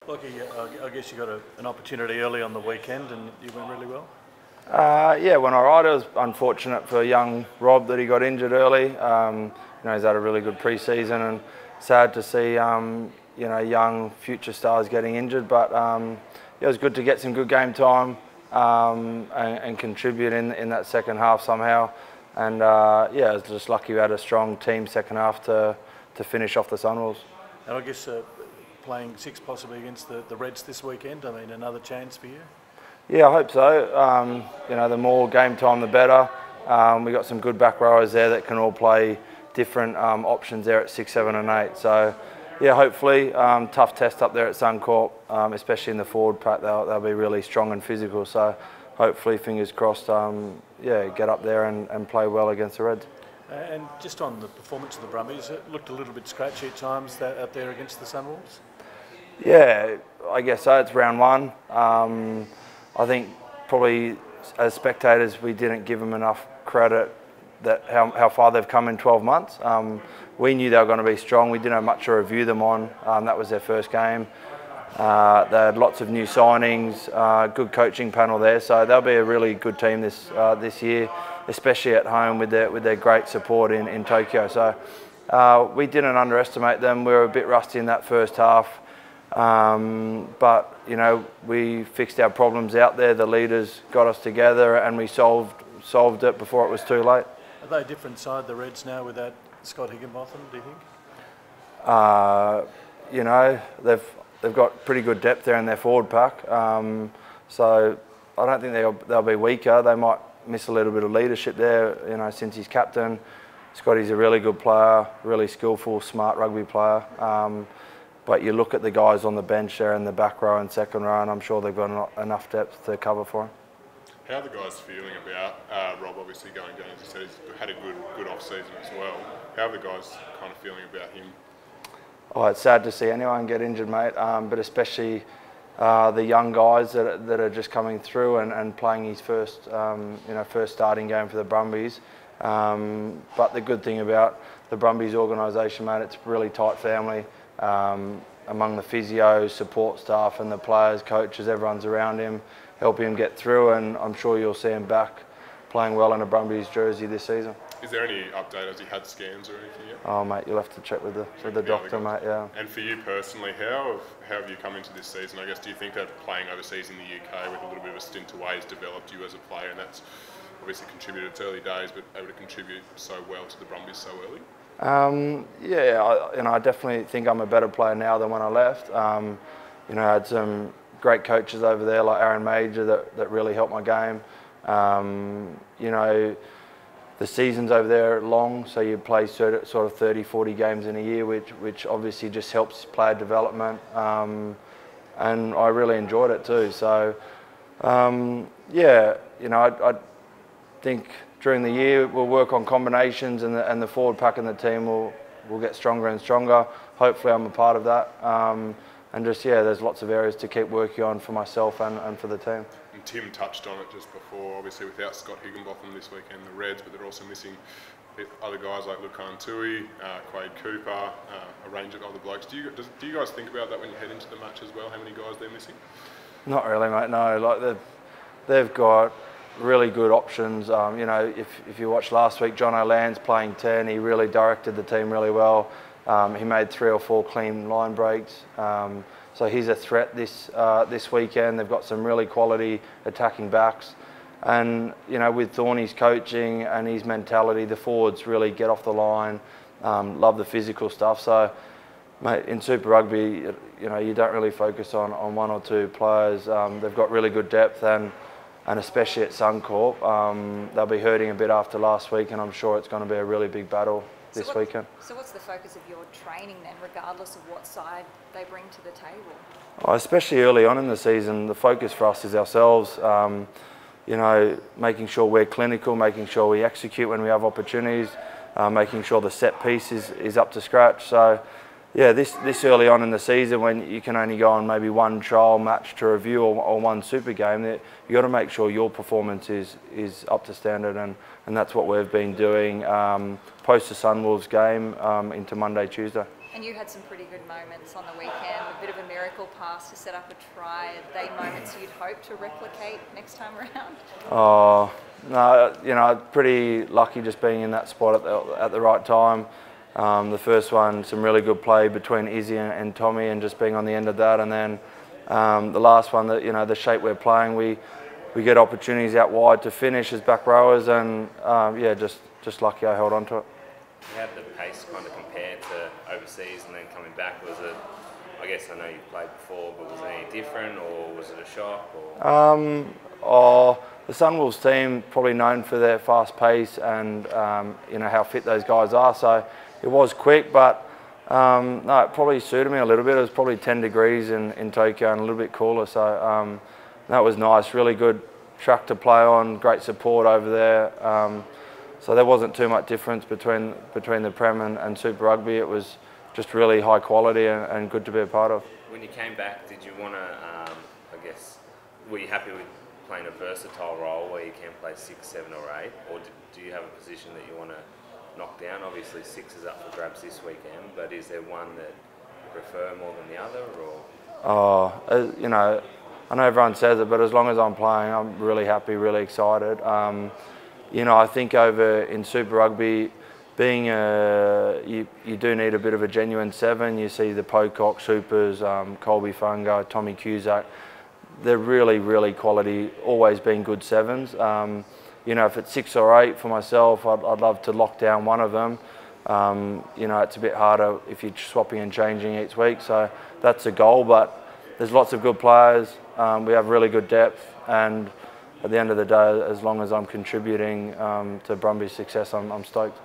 Lockie, I guess you got an opportunity early on the weekend and you went really well? Yeah, went all right. It was unfortunate for young Rob that he got injured early. He's had a really good pre-season, and sad to see young future stars getting injured. But it was good to get some good game time and contribute in that second half somehow. And I was just lucky we had a strong team second half to finish off the Sunwolves. And I guess playing six possibly against the Reds this weekend, I mean, another chance for you? Yeah, I hope so. The more game time, the better. We got some good back rowers there that can all play different options there at 6, 7 and 8. So, yeah, hopefully, tough test up there at Suncorp, especially in the forward pack. They'll be really strong and physical. So, hopefully, fingers crossed, get up there and play well against the Reds. And just on the performance of the Brumbies, it looked a little bit scratchy at times out there against the Sunwolves? Yeah, I guess so. It's round one. I think probably as spectators we didn't give them enough credit that how far they've come in 12 months. We knew they were going to be strong. We didn't have much to review them on. That was their first game. They had lots of new signings, good coaching panel there, so they'll be a really good team this year, especially at home with their great support in Tokyo. So we didn't underestimate them. We were a bit rusty in that first half. But we fixed our problems out there. The leaders got us together, and we solved it before it was too late. Are they a different side, the Reds, now without Scott Higginbotham? Do you think? They've got pretty good depth there in their forward pack. So I don't think they'll be weaker. They might miss a little bit of leadership there. Since he's captain, Scotty's a really good player, really skillful, smart rugby player. But you look at the guys on the bench there in the back row and second row, and I'm sure they've got enough depth to cover for him. How are the guys feeling about Rob obviously going down? As you said, he's had a good off-season as well. How are the guys kind of feeling about him? Oh, it's sad to see anyone get injured, mate, but especially the young guys that are just coming through and playing his first starting game for the Brumbies. But the good thing about the Brumbies organisation, mate, it's a really tight family. Among the physios, support staff and the players, coaches, everyone's around him, helping him get through, and I'm sure you'll see him back playing well in a Brumbies jersey this season. Is there any update? Has he had scans or anything yet? Oh, mate, you'll have to check with the doctor, mate, yeah. And for you personally, how have you come into this season? I guess, do you think that playing overseas in the UK with a little bit of a stint away has developed you as a player, and that's obviously contributed, it's early days, but able to contribute so well to the Brumbies so early? I definitely think I'm a better player now than when I left. I had some great coaches over there like Aaron Major that really helped my game. The seasons over there are long, so you play sort of 30, 40 games in a year, which obviously just helps player development. And I really enjoyed it too. So, I think during the year we'll work on combinations, and the forward pack and the team will get stronger and stronger. Hopefully I'm a part of that. And there's lots of areas to keep working on for myself and for the team. And Tim touched on it just before, obviously without Scott Higginbotham this weekend, the Reds, but they're also missing other guys like Lucan Tui, Quade Cooper, a range of other blokes. Do you guys think about that when you head into the match as well, how many guys they're missing? Not really, mate, no. Like they've got really good options. If you watched last week, John O'Land's playing 10. He really directed the team really well. He made 3 or 4 clean line breaks. So he's a threat this weekend. They've got some really quality attacking backs. And, with Thorny's coaching and his mentality, the forwards really get off the line, love the physical stuff. So, mate, in Super Rugby, you don't really focus on 1 or 2 players. They've got really good depth, and especially at Suncorp, they'll be hurting a bit after last week, and I'm sure it's going to be a really big battle this weekend. So what's the focus of your training then, regardless of what side they bring to the table? Oh, especially early on in the season, the focus for us is ourselves. Making sure we're clinical, making sure we execute when we have opportunities, making sure the set piece is up to scratch. So, yeah, this early on in the season, when you can only go on maybe 1 trial match to review or 1 super game, you got to make sure your performance is up to standard, and that's what we've been doing post the Sunwolves game into Monday, Tuesday. And you had some pretty good moments on the weekend, a bit of a miracle pass to set up a try. Are they moments you'd hope to replicate next time around? Oh, no, you know, pretty lucky just being in that spot at the right time. The first one, some really good play between Izzy and Tommy, and just being on the end of that. And then the last one, that, you know, the shape we're playing, we get opportunities out wide to finish as back rowers, and yeah, just lucky I held on to it. How did the pace kind of compare to overseas and then coming back? Was it, I guess I know you've played before, but was it any different, or was it a shock? Or? The Sunwolves team probably known for their fast pace and you know how fit those guys are. So it was quick, but no, it probably suited me a little bit. It was probably 10 degrees in Tokyo and a little bit cooler. So that was nice. Really good track to play on. Great support over there. So there wasn't too much difference between the Prem and Super Rugby. It was just really high quality and good to be a part of. When you came back, did you want to, I guess, were you happy with playing a versatile role where you can play 6, 7 or 8, or do you have a position that you want to knock down? Obviously 6 is up for grabs this weekend, but is there one that you prefer more than the other? Or? You know, I know everyone says it, but as long as I'm playing, I'm really happy, really excited. You know, I think over in Super Rugby, being you do need a bit of a genuine 7. You see the Pocock, Supers, Colby Funga, Tommy Cusack. They're really, really quality, always been good 7s. You know, if it's 6 or 8 for myself, I'd love to lock down one of them. You know, it's a bit harder if you're swapping and changing each week, so that's a goal, but there's lots of good players. We have really good depth, and at the end of the day, as long as I'm contributing to Brumbies' success, I'm stoked.